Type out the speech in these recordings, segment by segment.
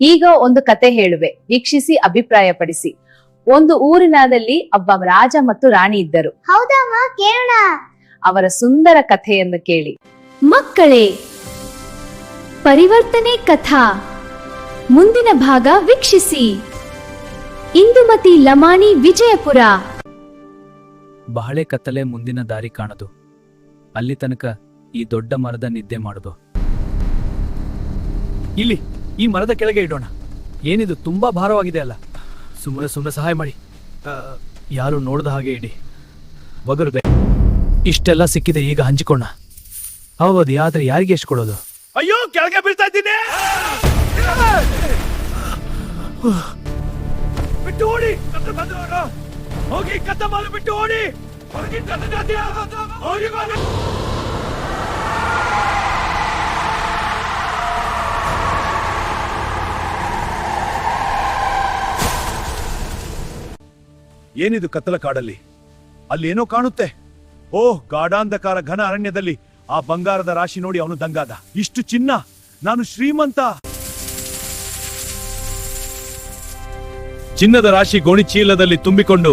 ಈಗ ಒಂದು ಕತೆ ಹೇಳುವೆ, ವೀಕ್ಷಿಸಿ ಅಭಿಪ್ರಾಯಪಡಿಸಿ. ಒಂದು ಊರಿನಲ್ಲಿ ಒಬ್ಬ ರಾಜ ಮತ್ತು ರಾಣಿ ಇದ್ದರು. ಹೌದಮ್ಮ, ಕೇಳೋಣ. ಅವರ ಸುಂದರ ಕಥೆಯನ್ನು ಕೇಳಿ. ಮಕ್ಕಳೇ, ಪರಿವರ್ತನೆ ಕಥಾ ಮುಂದಿನ ಭಾಗ ವೀಕ್ಷಿಸಿ. ಇಂದುಮತಿ ಲಮಾಣಿ, ವಿಜಯಪುರ. ಬಹಳೆ ಕತ್ತಲೆ, ಮುಂದಿನ ದಾರಿ ಕಾಣದು. ಅಲ್ಲಿ ತನಕ ಈ ದೊಡ್ಡ ಮರದ ನಿದ್ದೆ ಮಾಡುದು. ಇಲ್ಲಿ ಈ ಮರದ ಕೆಳಗೆ ಇಡೋಣ. ಏನಿದು, ತುಂಬಾ ಭಾರವಾಗಿದೆ ಅಲ್ಲ? ಸುಮ್ಮನೆ ಸಹಾಯ ಮಾಡಿ. ಯಾರು ನೋಡ್ದ ಹಾಗೆ ಇಡಿ. ಬಗರುದೆ, ಇಷ್ಟೆಲ್ಲ ಸಿಕ್ಕಿದೆ, ಈಗ ಹಂಚಿಕೊಳ್ಳೋಣ. ಹೌದು, ಆದ್ರೆ ಯಾರಿಗೆ ಎಷ್ಟು ಕೊಡೋದು? ಅಯ್ಯೋ, ಕೆಳಗೆ ಬೀಳ್ತಾ ಇದ್ದೀನಿ. ಬಿಟ್ಟು ಓಡಿ, ಹೋಗಿ ಕತ್ತ ಮಾಲು ಬಿಟ್ಟು ಓಡಿ. ಏನಿದು ಕತ್ತಲ ಕಾಡಲ್ಲಿ? ಅಲ್ಲೇನೋ ಕಾಣುತ್ತೆ. ಓಹ್, ಗಾಢಾಂಧಕಾರ ಘನ ಅರಣ್ಯದಲ್ಲಿ ಆ ಬಂಗಾರದ ರಾಶಿ ನೋಡಿ ಅವನು ದಂಗಾದ. ಇಷ್ಟು ಚಿನ್ನ, ನಾನು ಶ್ರೀಮಂತ. ಚಿನ್ನದ ರಾಶಿ ಗೋಣಿ ಚೀಲದಲ್ಲಿ ತುಂಬಿಕೊಂಡು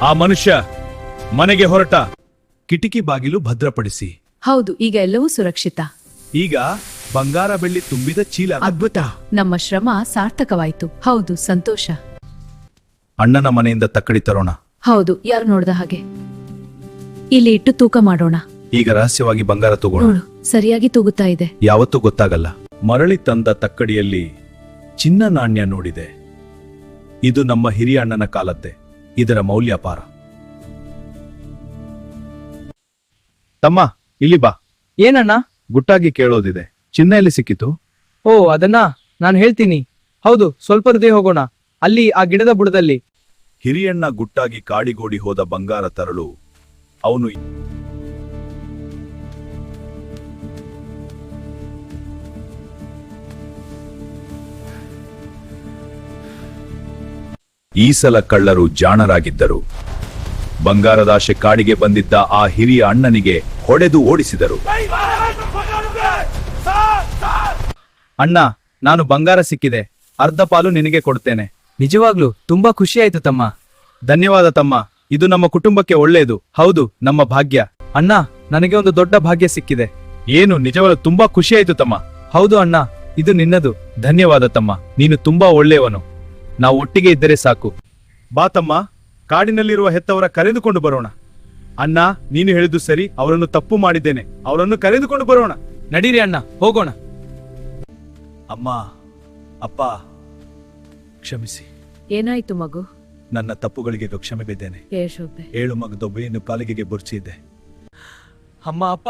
ಆ ಮನುಷ್ಯ ಮನೆಗೆ ಹೊರಟ. ಕಿಟಕಿ ಬಾಗಿಲು ಭದ್ರಪಡಿಸಿ. ಹೌದು, ಈಗ ಎಲ್ಲವೂ ಸುರಕ್ಷಿತ. ಈಗ ಬಂಗಾರ ಬೆಳ್ಳಿ ತುಂಬಿದ ಚೀಲ. ಅದ್ಭುತ. ನಮ್ಮ ಶ್ರಮ ಸಾರ್ಥಕವಾಯಿತು. ಹೌದು, ಸಂತೋಷ. ಅಣ್ಣನ ಮನೆಯಿಂದ ತಕ್ಕಡಿ ತರೋಣ. ಹೌದು, ಯಾರು ನೋಡ್ದ ಹಾಗೆ. ಇಲ್ಲಿ ಇಟ್ಟು ತೂಕ ಮಾಡೋಣ. ಈಗ ರಹಸ್ಯವಾಗಿ ಬಂಗಾರ ತಗೋಣ. ನೋಡು, ಸರಿಯಾಗಿ ತೂಗುತ್ತಾ ಇದೆ. ಯಾವತ್ತೂ ಗೊತ್ತಾಗಲ್ಲ. ಮರಳಿ ತಂದ ತಕ್ಕಡಿಯಲ್ಲಿ ಚಿನ್ನ ನಾಣ್ಯ ನೋಡಿದೆ. ಇದು ನಮ್ಮ ಹಿರಿಯ ಅಣ್ಣನ ಕಾಲದ್ದೇ. ಇದರ ಮೌಲ್ಯ ಅಪಾರ. ತಮ್ಮ, ಇಲ್ಲಿ ಬಾ. ಏನಣ್ಣ? ಗುಟ್ಟಾಗಿ ಕೇಳೋದಿದೆ. ಚಿನ್ನ ಎಲ್ಲಿ ಸಿಕ್ಕಿತು? ಓ, ಅದನ್ನ ನಾನು ಹೇಳ್ತೀನಿ. ಹೌದು, ಸ್ವಲ್ಪ ಹೃದಯ ಹೋಗೋಣ. ಅಲ್ಲಿ ಆ ಗಿಡದ ಬುಡದಲ್ಲಿ. ಹಿರಿಯಣ್ಣ ಗುಟ್ಟಾಗಿ ಕಾಡಿಗೋಡಿ ಹೋದ ಬಂಗಾರ ತರಲು ಅವನು ಈ ಸಲ ಕಳ್ಳರು ಜಾಣರಾಗಿದ್ದರು. ಬಂಗಾರದಾಶೆ ಕಾಡಿಗೆ ಬಂದಿದ್ದ ಆ ಹಿರಿಯ ಅಣ್ಣನಿಗೆ ಹೊಡೆದು ಓಡಿಸಿದರು. ಅಣ್ಣ, ನಾನು ಬಂಗಾರ ಸಿಕ್ಕಿದೆ. ಅರ್ಧ ಪಾಲು ನಿನಗೆ ಕೊಡ್ತೇನೆ. ನಿಜವಾಗ್ಲೂ ತುಂಬಾ ಖುಷಿ ಆಯ್ತು ತಮ್ಮ. ಧನ್ಯವಾದ ತಮ್ಮ. ಇದು ನಮ್ಮ ಕುಟುಂಬಕ್ಕೆ ಒಳ್ಳೆಯದು. ಹೌದು, ನಮ್ಮ ಭಾಗ್ಯ. ಅಣ್ಣ, ನನಗೆ ಒಂದು ದೊಡ್ಡ ಭಾಗ್ಯ ಸಿಕ್ಕಿದೆ. ಏನು, ನಿಜವಾಗ್ಲೂ ತುಂಬಾ ಖುಷಿ ಆಯ್ತು ತಮ್ಮ. ಹೌದು ಅಣ್ಣ, ಇದು ನಿನ್ನದು. ಧನ್ಯವಾದ ತಮ್ಮ. ನೀನು ತುಂಬಾ ಒಳ್ಳೆಯವನು. ನಾವು ಒಟ್ಟಿಗೆ ಇದ್ದರೆ ಸಾಕು. ಬಾ ತಮ್ಮ, ಕಾಡಿನಲ್ಲಿರುವ ಹೆತ್ತವರ ಕರೆದುಕೊಂಡು ಬರೋಣ. ಅಣ್ಣ, ನೀನು ಹೇಳಿದ್ದು ಸರಿ. ಅವರನ್ನು ತಪ್ಪು ಮಾಡಿದ್ದೇನೆ. ಅವರನ್ನು ಕರೆದುಕೊಂಡು ಬರೋಣ. ನಡೀರಿ ಅಣ್ಣ, ಹೋಗೋಣ. ಅಮ್ಮ, ಅಪ್ಪ, ಕ್ಷಮಿಸಿ. ಏನಾಯ್ತು ಮಗು? ನನ್ನ ತಪ್ಪುಗಳಿಗೆ ಕ್ಷಮೆ ಬಿದ್ದೇನೆ. ಏಳು ಮಗದೊಬ್ಬೆಯನ್ನು ಕಾಲಿಗೆಗೆ ಬುರ್ಚಿದ್ದೆ. ಅಮ್ಮ, ಅಪ್ಪ,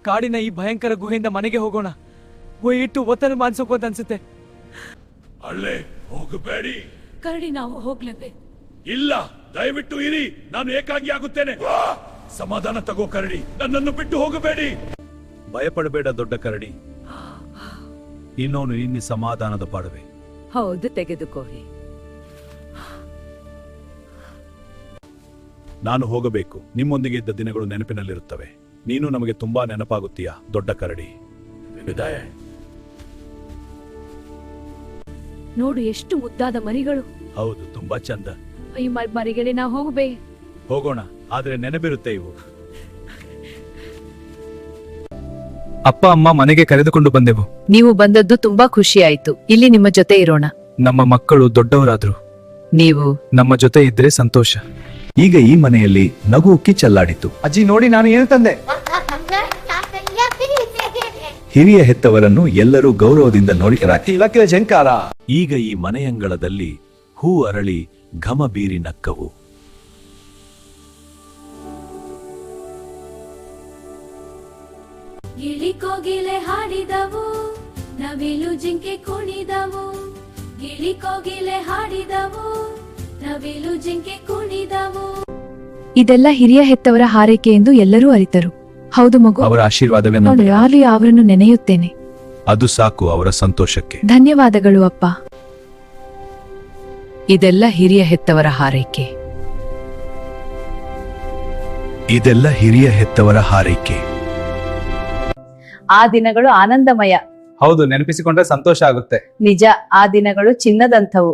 ಕಾಡಿನ ಈ ಭಯಂಕರ ಗುಹೆಯಿಂದ ಮನೆಗೆ ಹೋಗೋಣ. ಇಟ್ಟು ಒತ್ತಡ ಮಾನ್ಸೋಕೋತ ಅನ್ಸುತ್ತೆ. ಅಲ್ಲೇ ಹೋಗಬೇಡಿ. ಕರಡಿ, ನಾವು ಹೋಗ್ಲೇಬೇಕು. ಇಲ್ಲ, ದಯವಿಟ್ಟು ಇರಿ. ನಾನು ಏಕಾಂಗಿ ಆಗುತ್ತೇನೆ. ಸಮಾಧಾನ ತಗೋ ಕರಡಿ, ನನ್ನನ್ನು ಬಿಟ್ಟು ಹೋಗಬೇಡಿ. ಭಯಪಡಬೇಡ ದೊಡ್ಡ ಕರಡಿ. ಇನ್ನೋನು ನಿನ್ನ ಸಮಾಧಾನದ ಪಾಡವೆ. ಹೌದು, ತೆಗೆದುಕೊಳ್ಳಿ. ನಾನು ಹೋಗಬೇಕು. ನಿಮ್ಮೊಂದಿಗೆ ಇದ್ದ ದಿನಗಳು ನೆನಪಿನಲ್ಲಿರುತ್ತವೆ. ನೀನು ನಮಗೆ ತುಂಬಾ ನೆನಪಾಗುತ್ತೀಯ ದೊಡ್ಡ ಕರಡಿ. ವಿದಾಯ. ನೋಡು, ಎಷ್ಟು ಮುದ್ದಾದ ಮರಿಗಳು. ಹೌದು, ತುಂಬಾ ಚಂದ. ಈ ಮರಿಗಳೇ, ನಾವು ಹೋಗಬೇ. ಹೋಗೋಣ, ಆದ್ರೆ ನೆನಪಿರುತ್ತೆ ಇವು. ಅಪ್ಪ ಅಮ್ಮ ಮನೆಗೆ ಕರೆದುಕೊಂಡು ಬಂದೆವು. ನೀವು ಬಂದದ್ದು ತುಂಬಾ ಖುಷಿ ಆಯ್ತು. ಇಲ್ಲಿ ನಿಮ್ಮ ಜೊತೆ ಇರೋಣ. ನಮ್ಮ ಮಕ್ಕಳು ದೊಡ್ಡವರಾದ್ರು. ನೀವು ನಮ್ಮ ಜೊತೆ ಇದ್ರೆ ಸಂತೋಷ. ಈಗ ಈ ಮನೆಯಲ್ಲಿ ನಗು ಕಿಚ್ಚಲ್ಲಾಡಿತು. ಅಜ್ಜಿ, ನೋಡಿ ನಾನು ಏನು ತಂದೆ. ಹಿರಿಯ ಹೆತ್ತವರನ್ನು ಎಲ್ಲರೂ ಗೌರವದಿಂದ ನೋಡಿದರಾಗಿ. ಜಂಕಾರ. ಈಗ ಈ ಮನೆಯಂಗಳದಲ್ಲಿ ಹೂ ಅರಳಿ ಘಮ ಬೀರಿ ನಕ್ಕವು. ಗಿಳಿ ಕೋಗಿಲೆ ಹಾಡಿದವು, ನವಿಲು ಜಿಂಕೆ ಕುಣಿದವು. ಗಿಳಿ ಕೋಗಿಲೆ ಹಾಡಿದವು, ನವಿಲು ಜಿಂಕೆ ಕುಣಿದವು. ಇದೆಲ್ಲ ಹಿರಿಯ ಹೆತ್ತವರ ಹಾರೈಕೆ ಎಂದು ಎಲ್ಲರೂ ಅರಿತರು. ಹೌದು ಮಗು, ಅವರ ಆಶೀರ್ವಾದವೇ ನಾನು ಯಾರು ಅವರನ್ನು ನೆನೆಯುತ್ತೇನೆ. ಅದು ಸಾಕು ಅವರ ಸಂತೋಷಕ್ಕೆ. ಧನ್ಯವಾದಗಳು ಅಪ್ಪ. ಇದೆಲ್ಲ ಹಿರಿಯ ಹೆತ್ತವರ ಹಾರೈಕೆ. ಇದೆಲ್ಲ ಹಿರಿಯ ಹೆತ್ತವರ ಹಾರೈಕೆ. ಆ ದಿನಗಳು ಆನಂದಮಯ. ಹೌದು, ನೆನಪಿಸಿಕೊಂಡ್ರೆ ಸಂತೋಷ ಆಗುತ್ತೆ. ನಿಜ, ಆ ದಿನಗಳು ಚಿನ್ನದಂಥವು.